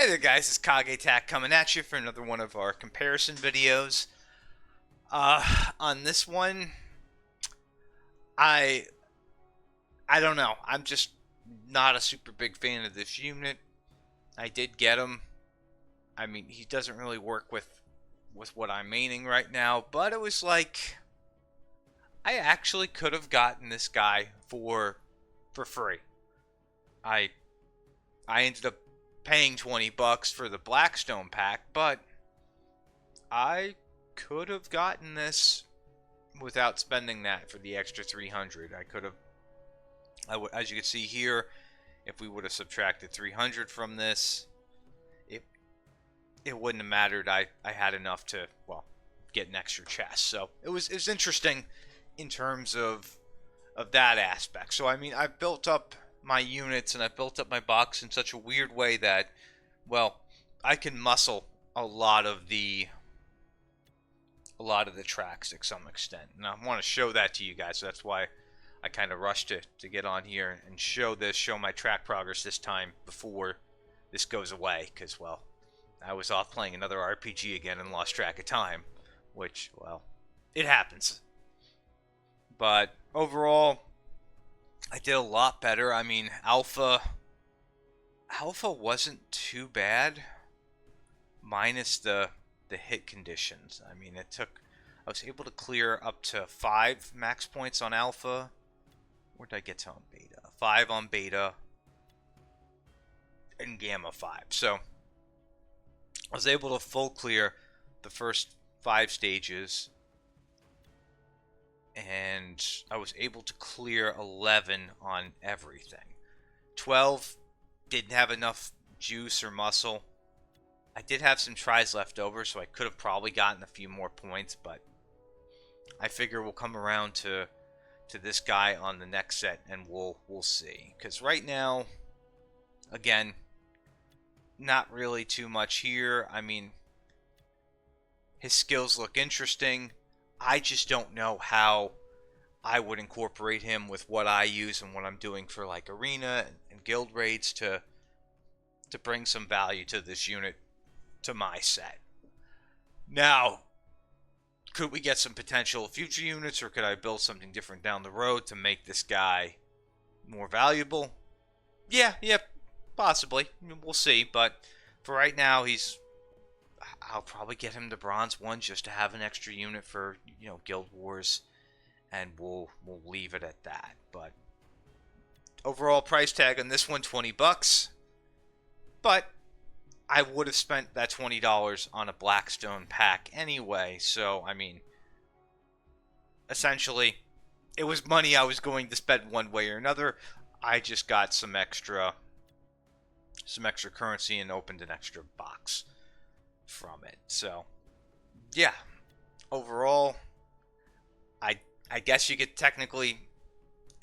Hey there guys, it's Kage coming at you for another one of our comparison videos. On this one, I I don't know. I'm just not a super big fan of this unit. I did get him. I mean, he doesn't really work with what I'm maining right now, but it was like I actually could have gotten this guy for free. I I ended up paying 20 bucks for the Blackstone pack, but I could have gotten this without spending that for the extra 300. I could have, as you can see here, if we would have subtracted 300 from this, it it wouldn't have mattered. I had enough to, well, get an extra chest. So it was interesting in terms of that aspect. So I mean, I've built up my units and I've built up my box in such a weird way that, well, I can muscle a lot of the tracks to some extent. And I want to show that to you guys. So that's why I kind of rushed to get on here and show my track progress this time before this goes away. Because, well, I was off playing another RPG again and lost track of time. Which, well, it happens. But overall, I did a lot better. I mean, Alpha wasn't too bad, minus the hit conditions. I mean, I was able to clear up to 5 max points on Alpha. Where did I get to on Beta? 5 on Beta, and Gamma 5. So I was able to full clear the first 5 stages, and I was able to clear 11 on everything. 12 didn't have enough juice or muscle. I did have some tries left over, so I could have probably gotten a few more points, but I figure we'll come around to this guy on the next set, and we'll see. Because right now, again, not really too much here. I mean, his skills look interesting. I just don't know how I would incorporate him with what I use and what I'm doing for like arena and guild raids to bring some value to this unit, to my set. Now, could we get some potential future units, or could I build something different down the road to make this guy more valuable? Yeah, possibly. We'll see, but for right now, I'll probably get him to Bronze 1 just to have an extra unit for, Guild Wars, and we'll leave it at that. But overall price tag on this one, 20 bucks. But I would have spent that $20 on a Blackstone pack anyway, so I mean, essentially, it was money I was going to spend one way or another. I just got some extra currency and opened an extra box from it. So, yeah, overall, I guess you could technically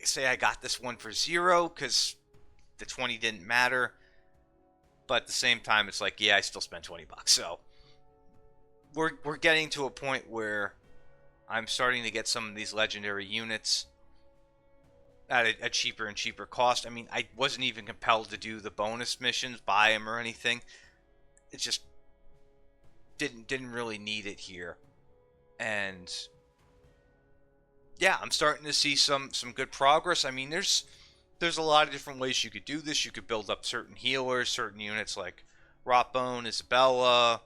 say I got this one for 0 because the 20 didn't matter. But at the same time, it's like, yeah, I still spent 20 bucks. So we're getting to a point where I'm starting to get some of these legendary units at a cheaper and cheaper cost. I mean, I wasn't even compelled to do the bonus missions, buy them or anything. It just didn't really need it here. And yeah, I'm starting to see some good progress. I mean, there's a lot of different ways you could do this. You could build up certain healers, certain units like Rotbone, Isabella.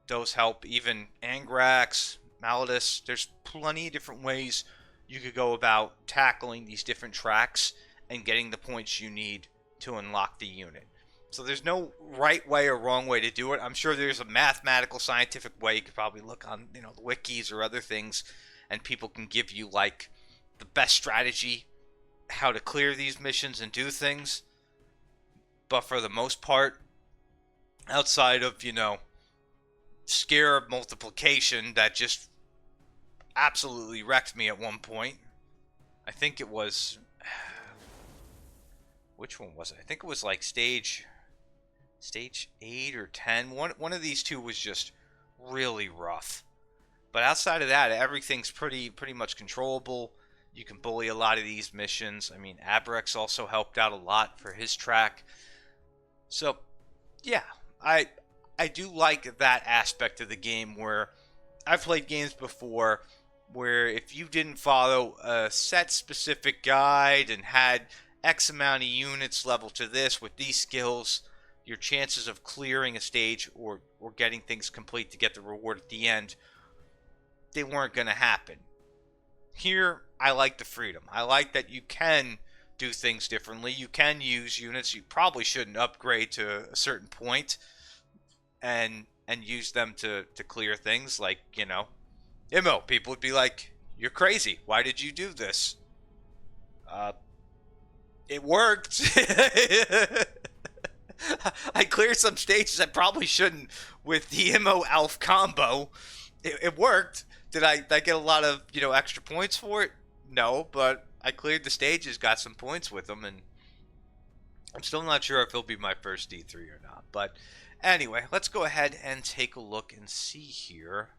Those help. Even Angrax, Malladus. There's plenty of different ways you could go about tackling these different tracks and getting the points you need to unlock the unit. So there's no right way or wrong way to do it. I'm sure there's a mathematical, scientific way. You could probably look on, the wikis or other things, and people can give you like the best strategy how to clear these missions and do things. But for the most part, outside of, Scarab multiplication that just absolutely wrecked me at one point. I think it was, which one was it? I think it was like stage 8 or 10. One of these two was just really rough. But outside of that, everything's pretty much controllable. You can bully a lot of these missions. I mean, Abrex also helped out a lot for his track. So, yeah, I do like that aspect of the game where I've played games before where if you didn't follow a set specific guide and had X amount of units level to this with these skills, your chances of clearing a stage or getting things complete to get the reward at the end, they weren't going to happen. Here, I like the freedom. I like that you can do things differently. You can use units you probably shouldn't upgrade to a certain point and use them to clear things like, you know, Immo. People would be like, "You're crazy. Why did you do this?" Uh, it worked. I cleared some stages I probably shouldn't with the Immo Alf combo. It worked. Did I get a lot of, you know, extra points for it? No, but I cleared the stages, got some points with them, and I'm still not sure if he'll be my first D3 or not. But anyway, let's go ahead and take a look and see here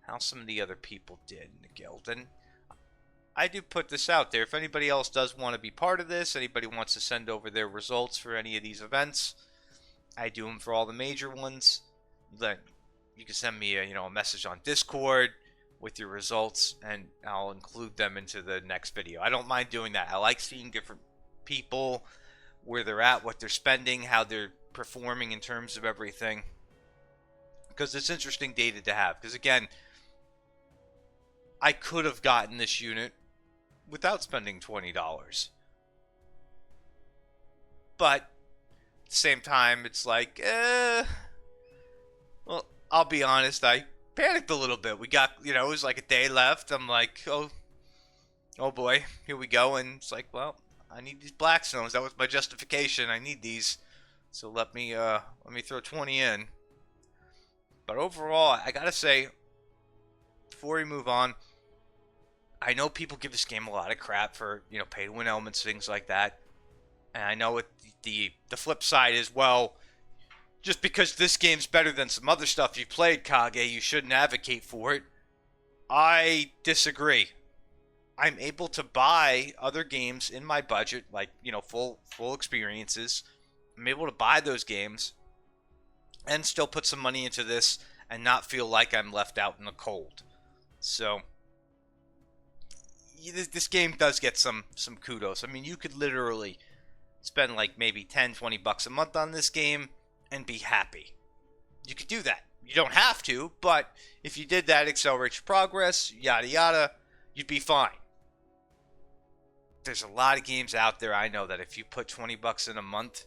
how some of the other people did in the guild. And I do put this out there. If anybody else does want to be part of this, anybody wants to send over their results for any of these events, I do them for all the major ones. Then you can send me a message on Discord with your results, and I'll include them into the next video. I don't mind doing that. I like seeing different people, where they're at, what they're spending, how they're performing in terms of everything, because it's interesting data to have. Because again, I could have gotten this unit without spending $20. But at the same time, it's like, well, I'll be honest, I panicked a little bit. We got, it was like a day left. I'm like, oh boy, here we go. And it's like, well, I need these Blackstones. That was my justification. I need these. So let me throw 20 in. But overall, I gotta say, before we move on, I know people give this game a lot of crap for, pay-to-win elements, things like that. And I know the flip side is, well, just because this game's better than some other stuff you've played, Kage, you shouldn't advocate for it. I disagree. I'm able to buy other games in my budget, like, full experiences. I'm able to buy those games and still put some money into this and not feel like I'm left out in the cold. So this game does get some kudos. I mean, you could literally spend like maybe 10, 20 bucks a month on this game and be happy. You could do that. You don't have to, but if you did that, accelerate your progress, yada yada, you'd be fine. There's a lot of games out there, I know, that if you put 20 bucks in a month,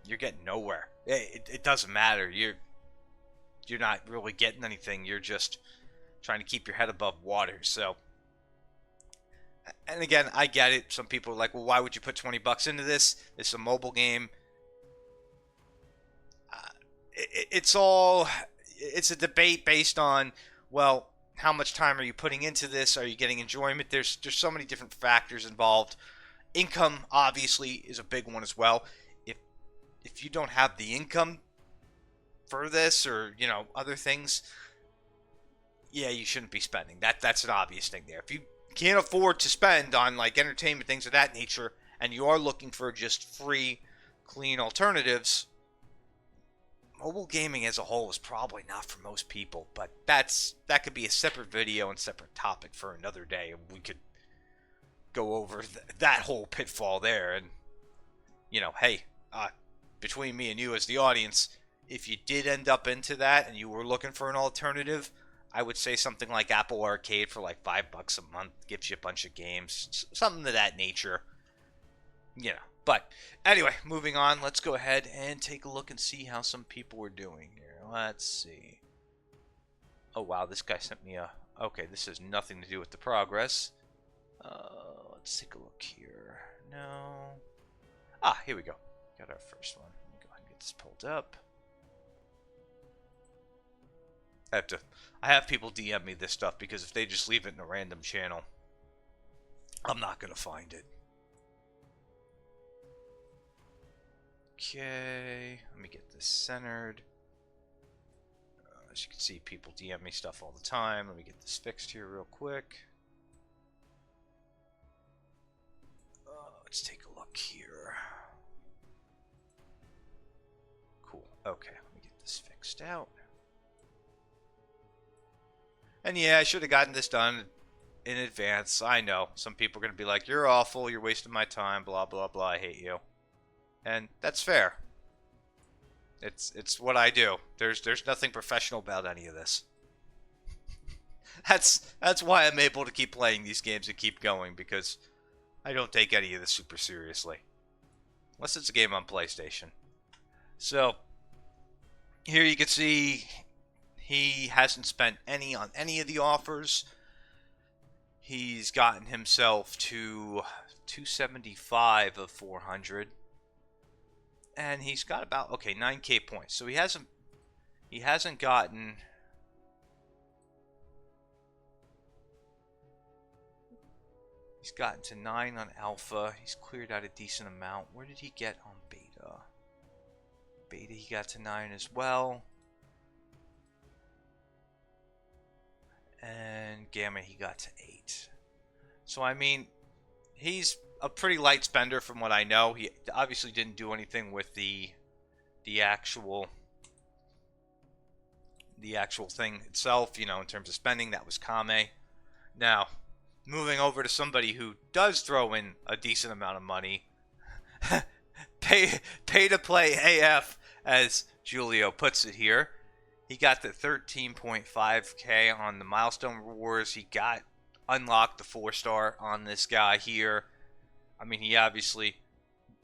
you're getting nowhere. It doesn't matter. You're not really getting anything. You're just trying to keep your head above water. So, and again, I get it. Some people are like, well, why would you put 20 bucks into this? It's a mobile game. It's a debate based on, well, how much time are you putting into this? Are you getting enjoyment? There's so many different factors involved. Income, obviously, is a big one as well. If you don't have the income for this or, other things, yeah, you shouldn't be spending. That's an obvious thing there. If you can't afford to spend on, like, entertainment, things of that nature, and you are looking for just free, clean alternatives, mobile gaming as a whole is probably not for most people, but that could be a separate video and separate topic for another day, and we could go over that whole pitfall there. And hey, between me and you as the audience, if you did end up into that and you were looking for an alternative, I would say something like Apple Arcade for like $5 a month gives you a bunch of games, something of that nature. But anyway, moving on, let's go ahead and take a look and see how some people were doing here. Let's see. Oh, wow, this guy sent me a... Okay, this has nothing to do with the progress. Let's take a look here. No. Ah, here we go. Got our first one. Let me go ahead and get this pulled up. I have people DM me this stuff because if they just leave it in a random channel, I'm not going to find it. Okay, let me get this centered. As you can see, people DM me stuff all the time. Let me get this fixed here real quick. Let's take a look here. Cool. Okay, let me get this fixed out. And yeah, I should have gotten this done in advance. I know. Some people are going to be like, you're awful, you're wasting my time, blah, blah, blah, I hate you. And that's fair. It's what I do. There's nothing professional about any of this. That's why I'm able to keep playing these games and keep going, because I don't take any of this super seriously. Unless it's a game on PlayStation. So, here you can see he hasn't spent any on any of the offers. He's gotten himself to 275 of 400. And he's got about, okay, 9k points. So he hasn't gotten, he's gotten to 9 on alpha. He's cleared out a decent amount. Where did he get on beta? Beta he got to 9 as well. And gamma he got to 8. So I mean, he's a pretty light spender from what I know. He obviously didn't do anything with the actual thing itself, you know, in terms of spending. That was Kame. Now, moving over to somebody who does throw in a decent amount of money, pay to play AF, as Julio puts it here. He got the 13.5k on the milestone rewards. He got unlocked the 4-star on this guy here. I mean, he obviously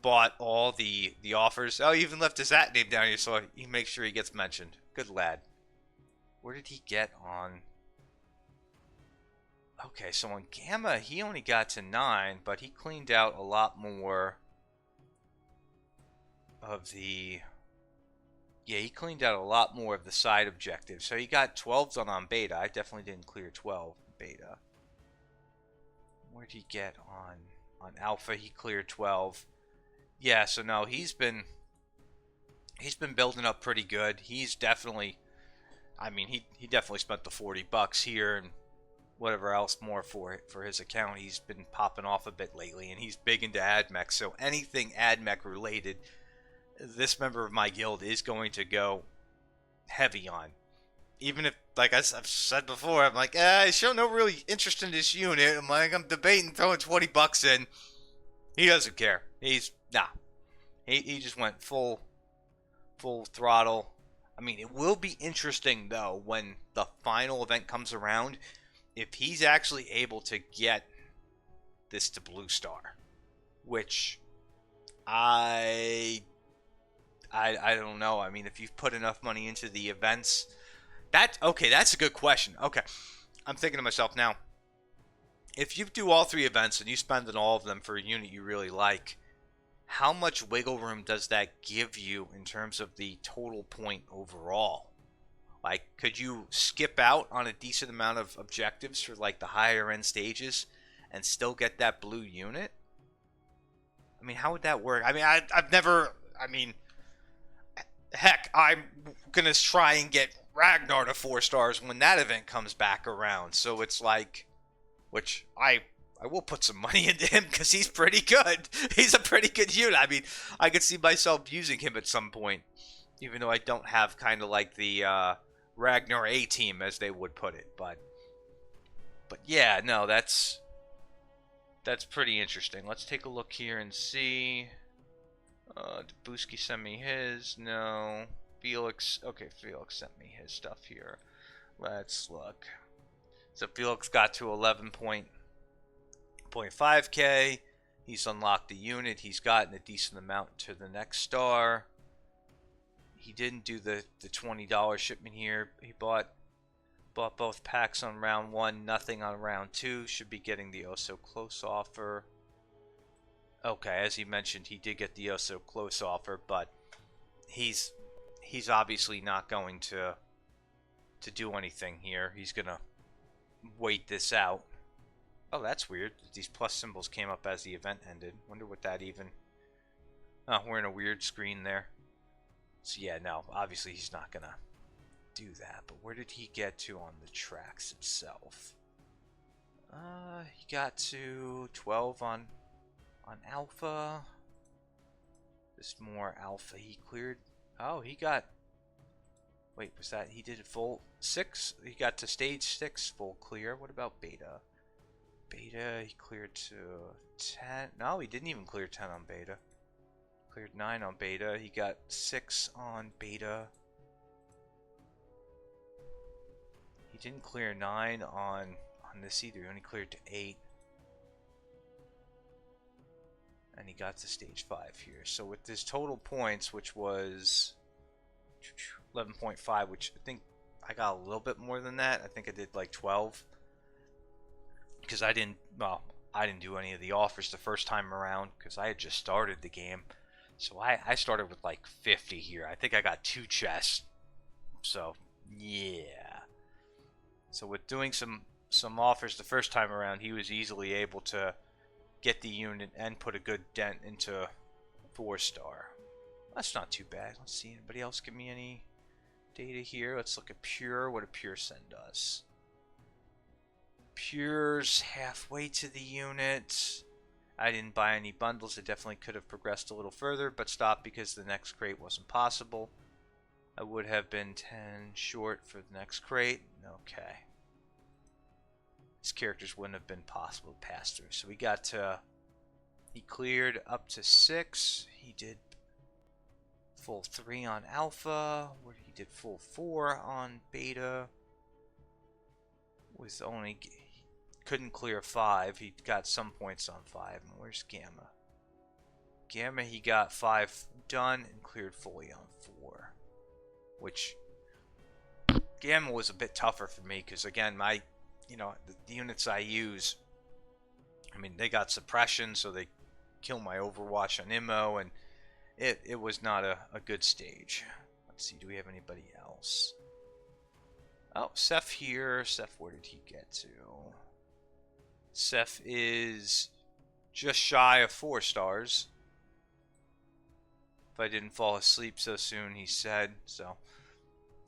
bought all the offers. Oh, he even left his at name down here so he makes sure he gets mentioned. Good lad. Where did he get on? Okay, so on Gamma, he only got to 9, but he cleaned out a lot more of the... Yeah, he cleaned out a lot more of the side objectives. So he got 12s on beta. I definitely didn't clear 12 beta. Where did he get on alpha? He cleared 12. Yeah, so no, he's been building up pretty good. He's definitely, I mean, he definitely spent the $40 here and whatever else more for his account. He's been popping off a bit lately, and he's big into AdMech. So anything AdMech related, this member of my guild is going to go heavy on. Even if, like I've said before, I'm like, I show no really interest in this unit. I'm debating throwing $20 in. He doesn't care. He just went full throttle. I mean, it will be interesting though when the final event comes around, if he's actually able to get this to Blue Star, which I don't know. I mean, if you've put enough money into the events, that's a good question. Okay, I'm thinking to myself now, if you do all 3 events and you spend on all of them for a unit you really like, how much wiggle room does that give you in terms of the total point overall? Like, could you skip out on a decent amount of objectives for like the higher end stages and still get that blue unit? I mean, how would that work? I mean, I've never, I mean, heck, I'm going to try and get Ragnar to 4 stars when that event comes back around. So it's like, which I will put some money into him because he's pretty good. He's a pretty good unit. I mean, I could see myself using him at some point, even though I don't have kind of like the Ragnar A team, as they would put it. But yeah, no, that's pretty interesting. Let's take a look here and see. Did Booski send me his? No. Felix. Okay, Felix sent me his stuff here. Let's look. So Felix got to 11.5k. He's unlocked the unit. He's gotten a decent amount to the next star. He didn't do the $20 shipment here. He bought both packs on round 1, nothing on round 2. Should be getting the oh so close offer. Okay, as he mentioned, he did get the oh so close offer, but he's obviously not going to do anything here. He's gonna wait this out. Oh, that's weird. These plus symbols came up as the event ended. Wonder what that even... Oh, we're in a weird screen there. So yeah, no, obviously he's not gonna do that. But where did he get to on the tracks itself? He got to 12 on alpha. This more alpha he cleared. Oh, he got... Wait, was that... He did a full 6? He got to stage 6 full clear. What about beta? Beta, he cleared to 10. No, he didn't even clear 10 on beta. Cleared 9 on beta. He got 6 on beta. He didn't clear 9 on this either. He only cleared to 8. And he got to stage 5 here. So with his total points, which was 11.5, which I think I got a little bit more than that. I think I did like 12. Because I didn't do any of the offers the first time around because I had just started the game. So I started with like 50 here. I think I got 2 chests. So, yeah. So with doing some offers the first time around, he was easily able to get the unit and put a good dent into 4-star. That's not too bad. Let's see. Anybody else give me any data here? Let's look at Pure. What did Pure send us? Pure's halfway to the unit. I didn't buy any bundles. It definitely could have progressed a little further, but stopped because the next crate wasn't possible. I would have been 10 short for the next crate. Okay. His characters wouldn't have been possible to pass through. So we got to... He cleared up to 6. He did full 3 on alpha. He did full 4 on beta. With only... Couldn't clear 5. He got some points on 5. And where's Gamma? Gamma, he got 5 done and cleared fully on 4. Which... Gamma was a bit tougher for me because, again, my... the units I use, I mean, they got suppression, so they kill my Overwatch on Immo, and it was not a good stage. Let's see, do we have anybody else? Oh, Seth here. Seth, where did he get to? Seth is just shy of 4 stars. If I didn't fall asleep so soon, he said. So,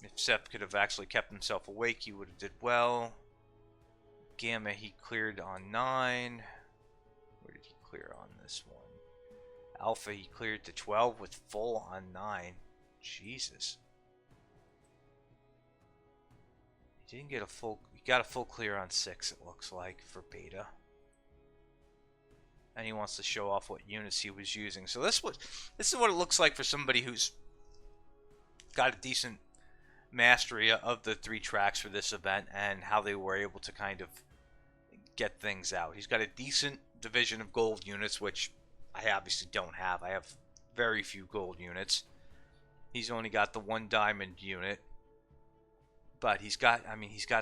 if Seth could have actually kept himself awake, he would have did well. Gamma, he cleared on 9. Where did he clear on this one? Alpha, he cleared to 12 with full on 9. Jesus. He didn't get a full... He got a full clear on 6, it looks like, for beta. And he wants to show off what units he was using. So this is what it looks like for somebody who's got a decent mastery of the 3 tracks for this event and how they were able to kind of get things out. He's got a decent division of gold units, which I obviously don't have. I have very few gold units. He's only got the 1 diamond unit. But he's got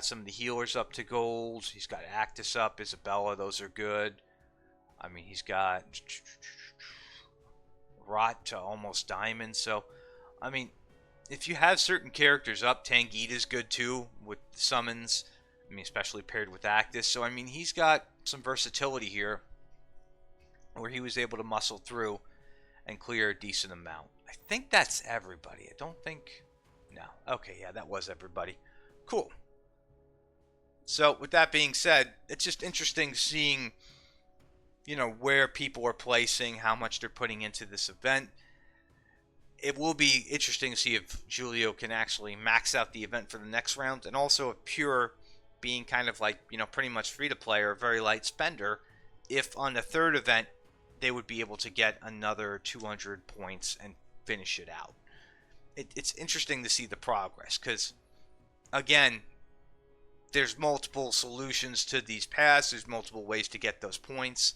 some of the healers up to gold. He's got Actus up, Isabella, those are good. I mean, he's got Rot to almost diamond. So, I mean, if you have certain characters up, Tangita's good too with summons. I mean, especially paired with Actus. So, I mean, he's got some versatility here where he was able to muscle through and clear a decent amount. I think that's everybody. I don't think... No. Okay, yeah, that was everybody. Cool. So, with that being said, it's just interesting seeing, where people are placing, how much they're putting into this event. It will be interesting to see if Julio can actually max out the event for the next round, and also if Pure, being kind of like, pretty much free-to-play or a very light spender, if on the 3rd event, they would be able to get another 200 points and finish it out. It's interesting to see the progress because, again, there's multiple solutions to these paths. There's multiple ways to get those points.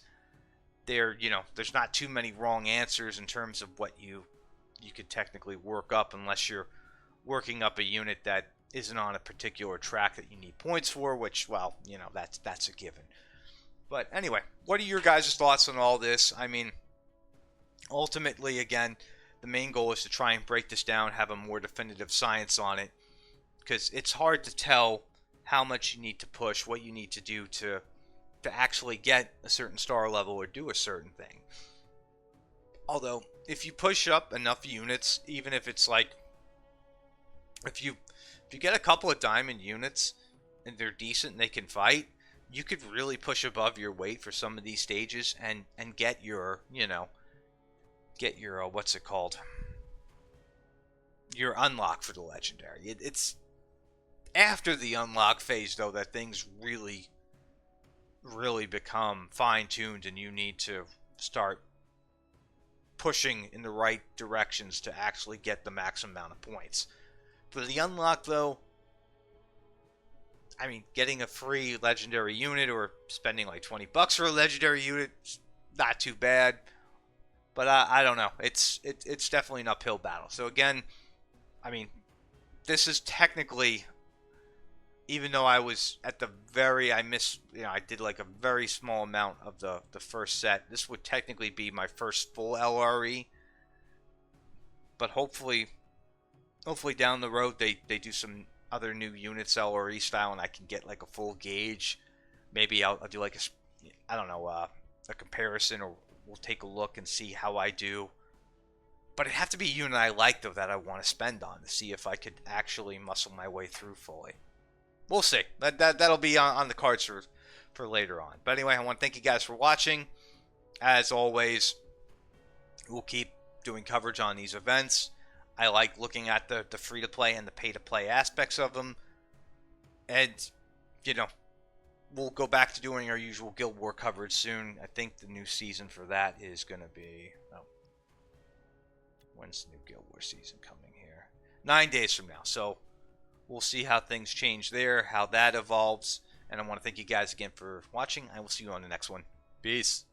There's not too many wrong answers in terms of what you could technically work up unless you're working up a unit that isn't on a particular track that you need points for, which, well, that's a given. But anyway, what are your guys' thoughts on all this? I mean, ultimately, again, the main goal is to try and break this down, have a more definitive science on it, because it's hard to tell how much you need to push, what you need to do to actually get a certain star level or do a certain thing. Although, if you push up enough units, even if it's like, if you get a couple of diamond units and they're decent and they can fight, you could really push above your weight for some of these stages and, get your, what's it called? your unlock for the legendary. It's after the unlock phase, though, that things really, really become fine-tuned, and you need to start pushing in the right directions to actually get the maximum amount of points. For the unlock, though, I mean, getting a free legendary unit or spending like $20 for a legendary unit, not too bad. But I don't know. It's definitely an uphill battle. So again, I mean, this is technically, even though I was at the very, I did like a very small amount of the first set. This would technically be my first full LRE. But hopefully down the road they do some other new units LRE style, and I can get like a full gauge. Maybe I'll do like a comparison, or we'll take a look and see how I do. But it'd have to be a unit I like, though, that I want to spend on to see if I could actually muscle my way through fully. We'll see. That'll be on the cards for later on. But anyway, I want to thank you guys for watching. As always, we'll keep doing coverage on these events. I like looking at the free-to-play and the pay-to-play aspects of them. And, we'll go back to doing our usual Guild War coverage soon. I think the new season for that is going to be... when's the new Guild War season coming here? 9 days from now. So we'll see how things change there, how that evolves. And I want to thank you guys again for watching. I will see you on the next one. Peace.